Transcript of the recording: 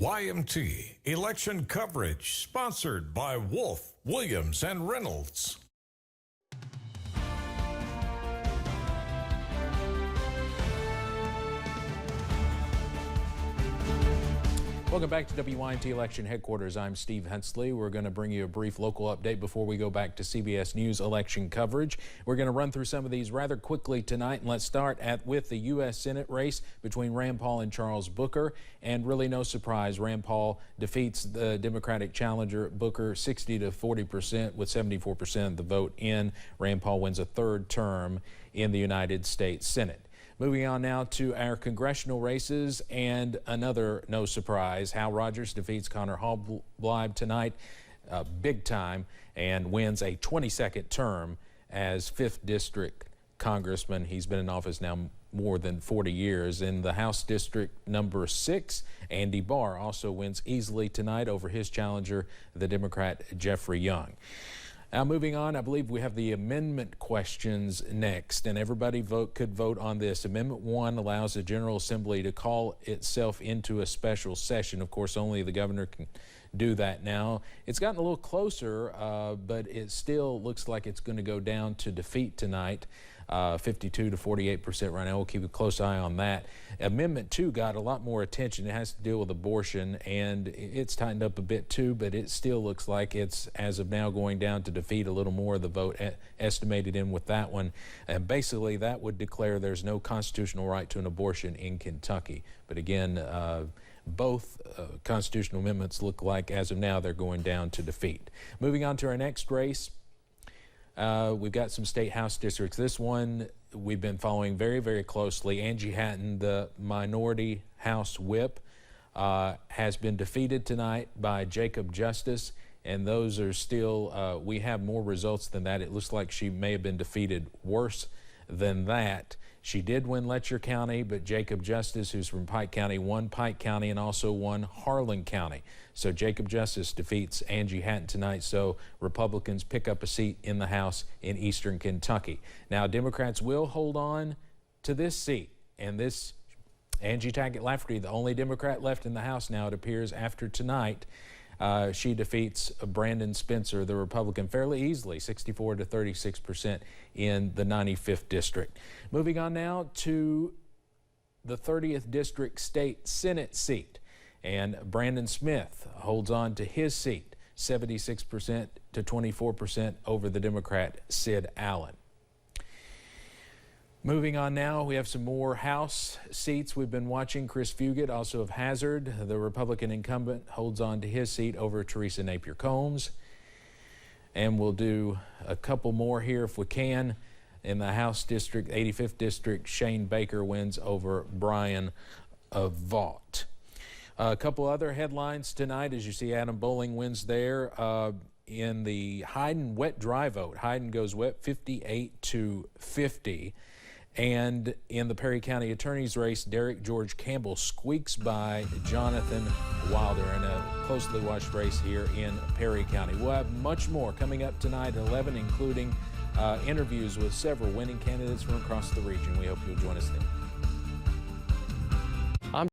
YMT election coverage sponsored by Wolf, Williams, and Reynolds. Welcome back to WYMT Election Headquarters. I'm Steve Hensley. We're going to bring you a brief local update before we go back to CBS News election coverage. We're going to run through some of these rather quickly tonight, and let's start with the U.S. Senate race between Rand Paul and Charles Booker. And really no surprise, Rand Paul defeats the Democratic challenger Booker 60 to 40% with 74% of the vote in. Rand Paul wins a third term in the United States Senate. Moving on now to our congressional races, and another no surprise. Hal Rogers defeats Conor Halbleib tonight, big time, and wins a 22nd term as 5th District Congressman. He's been in office now more than 40 years. In the House District number 6, Andy Barr also wins easily tonight over his challenger, the Democrat Jeffrey Young. Now moving on, I believe we have the amendment questions next, and everybody could vote on this. Amendment 1 allows the General Assembly to call itself into a special session. Of course, only the governor can do that now. It's gotten a little closer, but it still looks like it's going to go down to defeat tonight. 52 to 48% right now. We'll keep a close eye on that. Amendment 2 got a lot more attention. It has to deal with abortion, and it's tightened up a bit too, but it still looks like it's, as of now, going down to defeat a little more of the vote estimated in with that one. And basically, that would declare there's no constitutional right to an abortion in Kentucky. But again, both constitutional amendments look like, as of now, they're going down to defeat. Moving on to our next race. We've got some state house districts. This one we've been following very, very closely. Angie Hatton, the minority House whip, has been defeated tonight by Jacob Justice, and those are still, we have more results than that. It looks like she may have been defeated worse than that. She did win Letcher County, but Jacob Justice, who's from Pike County, won Pike County and also won Harlan County. So Jacob Justice defeats Angie Hatton tonight, so Republicans pick up a seat in the House in eastern Kentucky. Now, Democrats will hold on to this seat, and this Angie Tackett Lafferty, the only Democrat left in the House now, it appears, after tonight. She defeats Brandon Spencer, the Republican, fairly easily, 64 to 36% in the 95th District. Moving on now to the 30th District State Senate seat. And Brandon Smith holds on to his seat, 76% to 24% over the Democrat Sid Allen. Moving on now, we have some more House seats we've been watching. Chris Fugit, also of Hazard, the Republican incumbent, holds on to his seat over Teresa Napier Combs. And we'll do a couple more here if we can. In the House District, 85th District, Shane Baker wins over Brian Vaught. A couple other headlines tonight. As you see, Adam Bowling wins there. In the Hyden wet dry vote, Hyden goes wet 58 to 50. And in the Perry County Attorney's race, Derek George Campbell squeaks by Jonathan Wilder in a closely watched race here in Perry County. We'll have much more coming up tonight at 11, including interviews with several winning candidates from across the region. We hope you'll join us then.